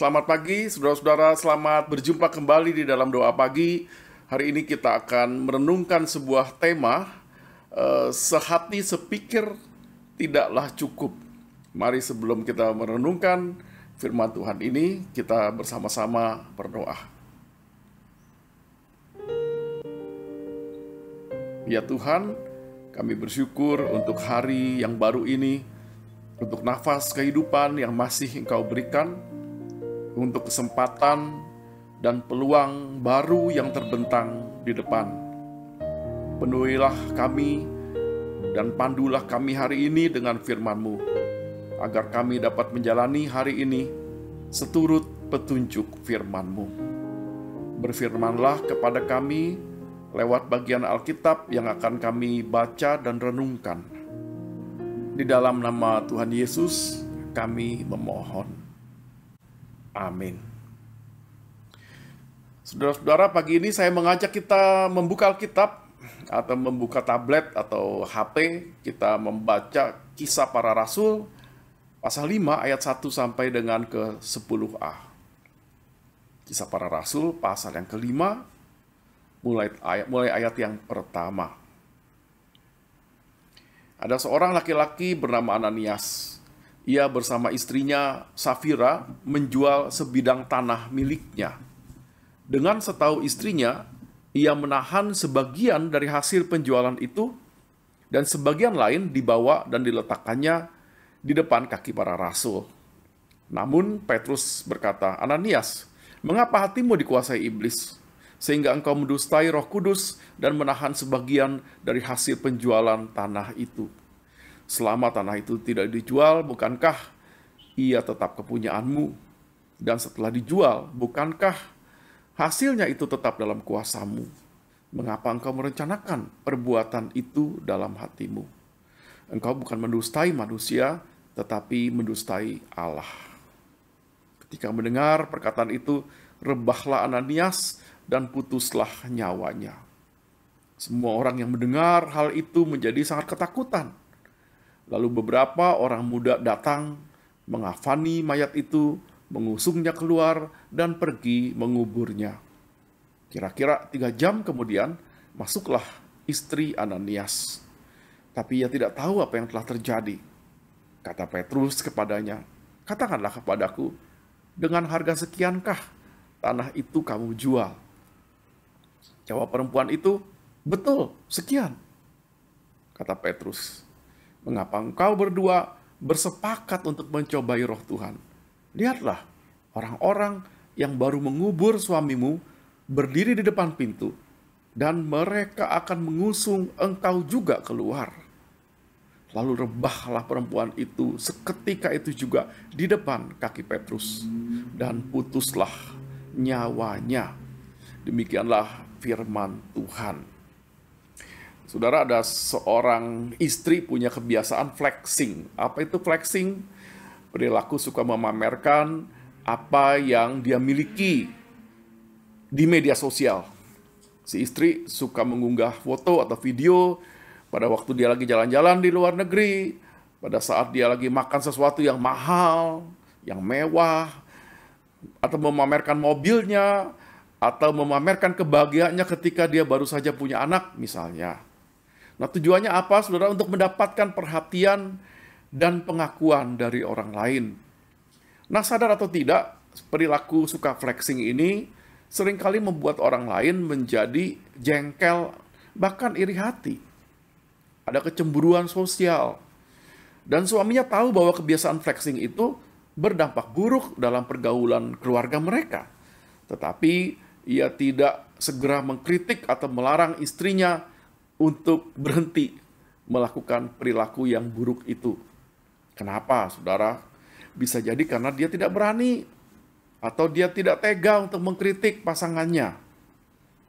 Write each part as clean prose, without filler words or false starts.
Selamat pagi, saudara-saudara. Selamat berjumpa kembali di dalam doa pagi. Hari ini kita akan merenungkan sebuah tema, sehati sepikir tidaklah cukup. Mari sebelum kita merenungkan firman Tuhan ini, kita bersama-sama berdoa. Ya Tuhan, kami bersyukur untuk hari yang baru ini, untuk nafas kehidupan yang masih Engkau berikan, untuk kesempatan dan peluang baru yang terbentang di depan. Penuhilah kami dan pandulah kami hari ini dengan firman-Mu, agar kami dapat menjalani hari ini seturut petunjuk firman-Mu. Berfirmanlah kepada kami lewat bagian Alkitab yang akan kami baca dan renungkan. Di dalam nama Tuhan Yesus kami memohon. Amin. Saudara-saudara, pagi ini saya mengajak kita membuka Alkitab atau membuka tablet atau HP. Kita membaca Kisah Para Rasul pasal 5 ayat 1 sampai dengan ke 10a. Kisah Para Rasul pasal yang kelima mulai ayat yang pertama. Ada seorang laki-laki bernama Ananias. Ia bersama istrinya Safira menjual sebidang tanah miliknya. Dengan setahu istrinya, ia menahan sebagian dari hasil penjualan itu dan sebagian lain dibawa dan diletakkannya di depan kaki para rasul. Namun Petrus berkata, "Ananias, mengapa hatimu dikuasai iblis, sehingga engkau mendustai Roh Kudus dan menahan sebagian dari hasil penjualan tanah itu? Selama tanah itu tidak dijual, bukankah ia tetap kepunyaanmu? Dan setelah dijual, bukankah hasilnya itu tetap dalam kuasamu? Mengapa engkau merencanakan perbuatan itu dalam hatimu? Engkau bukan mendustai manusia, tetapi mendustai Allah." Ketika mendengar perkataan itu, rebahlah Ananias dan putuslah nyawanya. Semua orang yang mendengar hal itu menjadi sangat ketakutan. Lalu beberapa orang muda datang, mengafani mayat itu, mengusungnya keluar, dan pergi menguburnya. Kira-kira 3 jam kemudian, masuklah istri Ananias. Tapi ia tidak tahu apa yang telah terjadi. Kata Petrus kepadanya, "Katakanlah kepadaku, dengan harga sekiankah tanah itu kamu jual?" Jawab perempuan itu, "Betul, sekian." Kata Petrus, "Mengapa engkau berdua bersepakat untuk mencobai roh Tuhan? Lihatlah, orang-orang yang baru mengubur suamimu berdiri di depan pintu, dan mereka akan mengusung engkau juga keluar." Lalu rebahlah perempuan itu seketika itu juga di depan kaki Petrus, dan putuslah nyawanya. Demikianlah firman Tuhan. Saudara, ada seorang istri punya kebiasaan flexing. Apa itu flexing? Perilaku suka memamerkan apa yang dia miliki di media sosial. Si istri suka mengunggah foto atau video pada waktu dia lagi jalan-jalan di luar negeri, pada saat dia lagi makan sesuatu yang mahal, yang mewah, atau memamerkan mobilnya, atau memamerkan kebahagiaannya ketika dia baru saja punya anak misalnya. Nah, tujuannya apa, saudara? Untuk mendapatkan perhatian dan pengakuan dari orang lain. Nah, sadar atau tidak, perilaku suka flexing ini seringkali membuat orang lain menjadi jengkel, bahkan iri hati. Ada kecemburuan sosial. Dan suaminya tahu bahwa kebiasaan flexing itu berdampak buruk dalam pergaulan keluarga mereka. Tetapi ia tidak segera mengkritik atau melarang istrinya untuk berhenti melakukan perilaku yang buruk itu. Kenapa, saudara? Bisa jadi karena dia tidak berani atau dia tidak tega untuk mengkritik pasangannya.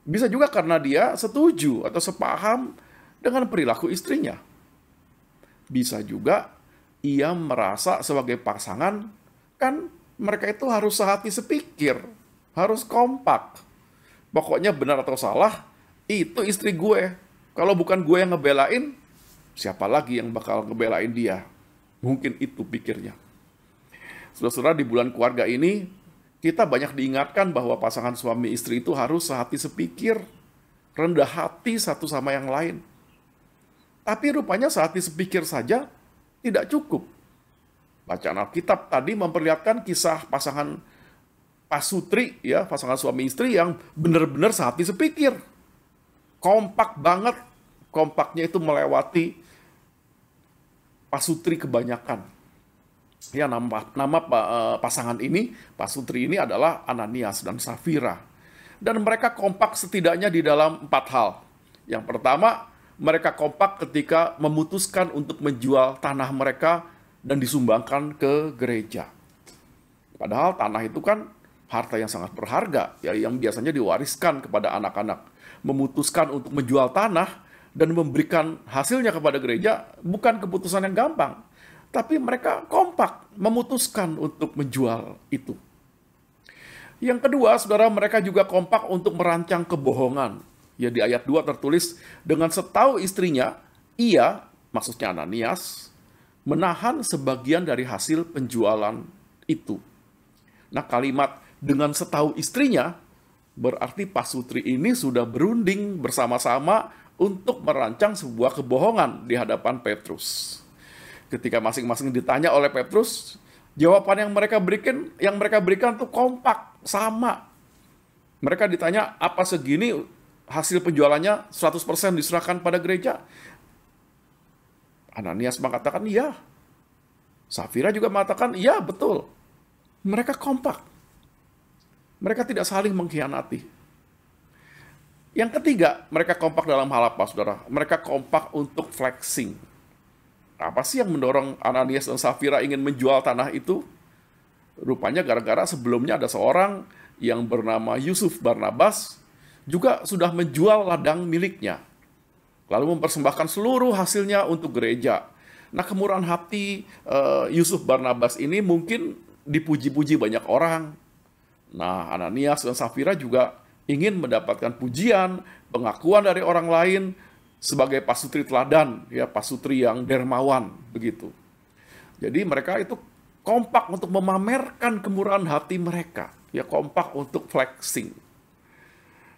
Bisa juga karena dia setuju atau sepaham dengan perilaku istrinya. Bisa juga ia merasa sebagai pasangan, kan mereka itu harus sehati sepikir, harus kompak. Pokoknya benar atau salah, itu istri gue. Kalau bukan gue yang ngebelain, siapa lagi yang bakal ngebelain dia? Mungkin itu pikirnya. Saudara-saudara, di bulan keluarga ini, Kita banyak diingatkan bahwa pasangan suami istri itu harus sehati sepikir, rendah hati satu sama yang lain. Tapi rupanya sehati sepikir saja tidak cukup. Bacaan Alkitab tadi memperlihatkan kisah pasangan pasutri, ya, pasangan suami istri yang benar-benar sehati sepikir. Kompak banget, kompaknya itu melewati pasutri kebanyakan. Ya, nama pasangan ini, pasutri ini adalah Ananias dan Safira. Dan mereka kompak setidaknya di dalam 4 hal. Yang pertama, mereka kompak ketika memutuskan untuk menjual tanah mereka dan disumbangkan ke gereja. Padahal tanah itu kan harta yang sangat berharga, ya, yang biasanya diwariskan kepada anak-anak. Memutuskan untuk menjual tanah dan memberikan hasilnya kepada gereja bukan keputusan yang gampang. Tapi mereka kompak memutuskan untuk menjual itu. Yang kedua, saudara, mereka juga kompak untuk merancang kebohongan. Ya, di ayat 2 tertulis, dengan setahu istrinya, ia, maksudnya Ananias, menahan sebagian dari hasil penjualan itu. Nah, kalimat dengan setahu istrinya, berarti pasutri ini sudah berunding bersama-sama untuk merancang sebuah kebohongan di hadapan Petrus. Ketika masing-masing ditanya oleh Petrus, jawaban yang mereka berikan tuh kompak, sama. Mereka ditanya, apa segini hasil penjualannya 100% diserahkan pada gereja? Ananias mengatakan iya. Safira juga mengatakan iya, betul. Mereka kompak. Mereka tidak saling mengkhianati. Yang ketiga, mereka kompak dalam hal apa, saudara? Mereka kompak untuk flexing. Apa sih yang mendorong Ananias dan Safira ingin menjual tanah itu? Rupanya gara-gara sebelumnya ada seorang yang bernama Yusuf Barnabas juga sudah menjual ladang miliknya, lalu mempersembahkan seluruh hasilnya untuk gereja. Nah, kemurahan hati Yusuf Barnabas ini mungkin dipuji-puji banyak orang. Nah, Ananias dan Safira juga ingin mendapatkan pujian, pengakuan dari orang lain sebagai pasutri teladan, ya, pasutri yang dermawan, begitu. Jadi mereka itu kompak untuk memamerkan kemurahan hati mereka, ya, kompak untuk flexing.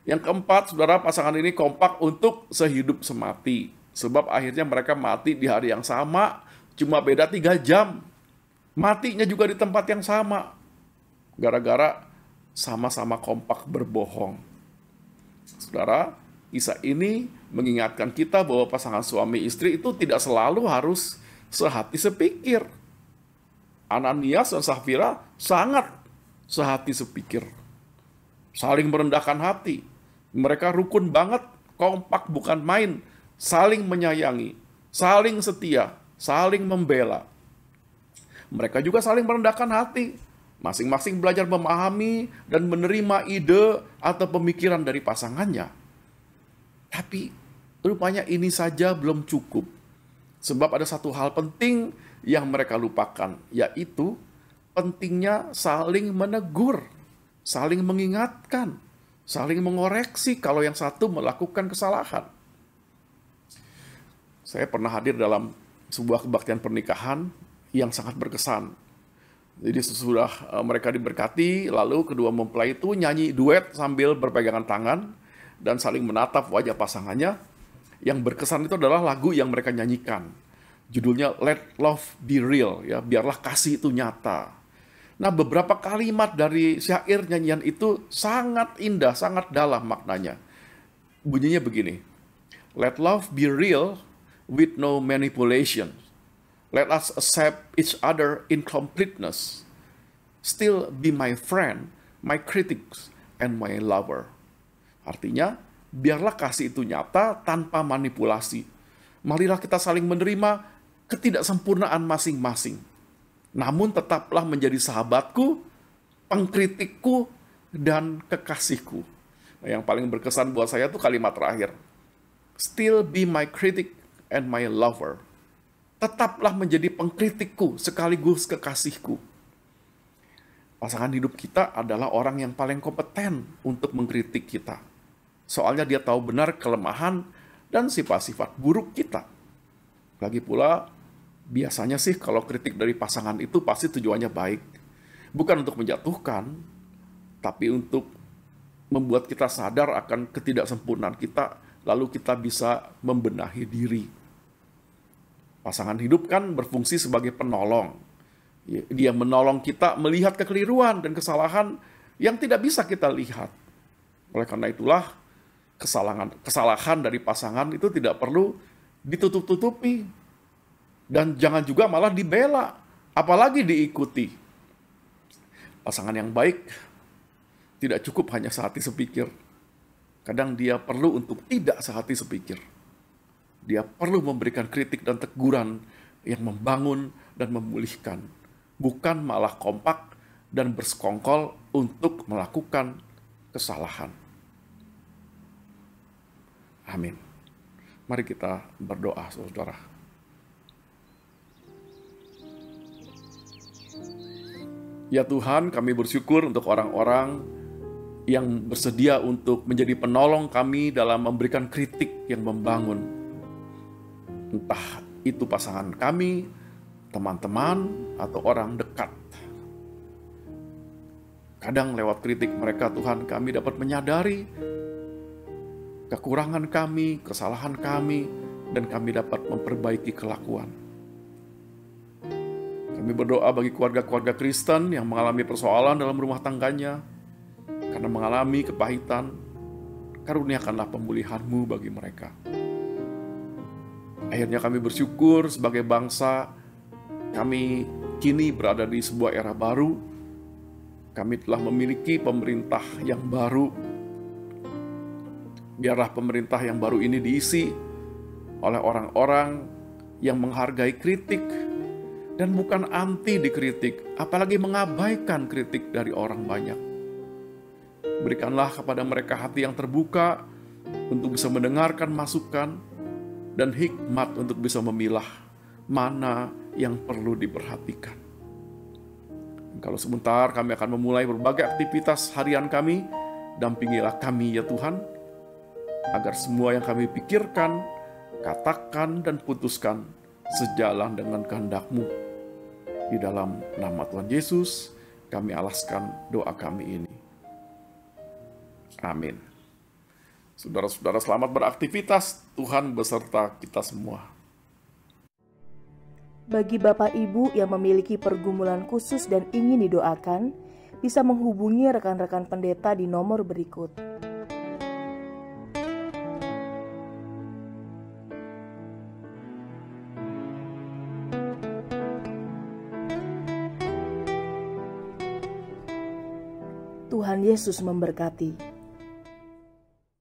Yang keempat, saudara, pasangan ini kompak untuk sehidup semati, sebab akhirnya mereka mati di hari yang sama, cuma beda 3 jam. Matinya juga di tempat yang sama, gara-gara sama-sama kompak berbohong. Saudara, kisah ini mengingatkan kita bahwa pasangan suami istri itu tidak selalu harus sehati sepikir. Ananias dan Safira sangat sehati sepikir, saling merendahkan hati. Mereka rukun banget, kompak bukan main, saling menyayangi, saling setia, saling membela. Mereka juga saling merendahkan hati, masing-masing belajar memahami dan menerima ide atau pemikiran dari pasangannya. Tapi rupanya ini saja belum cukup. Sebab ada satu hal penting yang mereka lupakan, yaitu pentingnya saling menegur, saling mengingatkan, saling mengoreksi kalau yang satu melakukan kesalahan. Saya pernah hadir dalam sebuah kebaktian pernikahan yang sangat berkesan. Jadi sesudah mereka diberkati, lalu kedua mempelai itu nyanyi duet sambil berpegangan tangan dan saling menatap wajah pasangannya. Yang berkesan itu adalah lagu yang mereka nyanyikan. Judulnya Let Love Be Real, ya, biarlah kasih itu nyata. Nah, beberapa kalimat dari syair nyanyian itu sangat indah, sangat dalam maknanya. Bunyinya begini, let love be real with no manipulation. Let us accept each other in completeness. Still be my friend, my critics, and my lover. Artinya, biarlah kasih itu nyata tanpa manipulasi. Marilah kita saling menerima ketidaksempurnaan masing-masing. Namun tetaplah menjadi sahabatku, pengkritikku, dan kekasihku. Nah, yang paling berkesan buat saya itu kalimat terakhir. Still be my critic and my lover. Tetaplah menjadi pengkritikku sekaligus kekasihku. Pasangan hidup kita adalah orang yang paling kompeten untuk mengkritik kita. Soalnya dia tahu benar kelemahan dan sifat-sifat buruk kita. Lagi pula, biasanya sih kalau kritik dari pasangan itu pasti tujuannya baik. Bukan untuk menjatuhkan, tapi untuk membuat kita sadar akan ketidaksempurnaan kita, lalu kita bisa membenahi diri. Pasangan hidup kan berfungsi sebagai penolong. Dia menolong kita melihat kekeliruan dan kesalahan yang tidak bisa kita lihat. Oleh karena itulah, kesalahan dari pasangan itu tidak perlu ditutup-tutupi. Dan jangan juga malah dibela, apalagi diikuti. Pasangan yang baik tidak cukup hanya sehati sepikir. Kadang dia perlu untuk tidak sehati sepikir. Dia perlu memberikan kritik dan teguran yang membangun dan memulihkan. Bukan malah kompak dan bersekongkol untuk melakukan kesalahan. Amin. Mari kita berdoa, saudara. Ya Tuhan, kami bersyukur untuk orang-orang yang bersedia untuk menjadi penolong kami dalam memberikan kritik yang membangun. Entah itu pasangan kami, teman-teman, atau orang dekat. Kadang lewat kritik mereka, Tuhan, kami dapat menyadari kekurangan kami, kesalahan kami, dan kami dapat memperbaiki kelakuan. Kami berdoa bagi keluarga-keluarga Kristen yang mengalami persoalan dalam rumah tangganya, karena mengalami kepahitan, karuniakanlah pemulihan-Mu bagi mereka. Akhirnya kami bersyukur sebagai bangsa, kami kini berada di sebuah era baru. Kami telah memiliki pemerintah yang baru. Biarlah pemerintah yang baru ini diisi oleh orang-orang yang menghargai kritik dan bukan anti dikritik, apalagi mengabaikan kritik dari orang banyak. Berikanlah kepada mereka hati yang terbuka untuk bisa mendengarkan masukan dan hikmat untuk bisa memilah mana yang perlu diperhatikan. Kalau sebentar kami akan memulai berbagai aktivitas harian kami, dampingilah kami ya Tuhan, agar semua yang kami pikirkan, katakan, dan putuskan sejalan dengan kehendak-Mu. Di dalam nama Tuhan Yesus, kami alaskan doa kami ini. Amin. Saudara-saudara, selamat beraktivitas. Tuhan beserta kita semua. Bagi Bapak Ibu yang memiliki pergumulan khusus dan ingin didoakan, bisa menghubungi rekan-rekan pendeta di nomor berikut. Tuhan Yesus memberkati.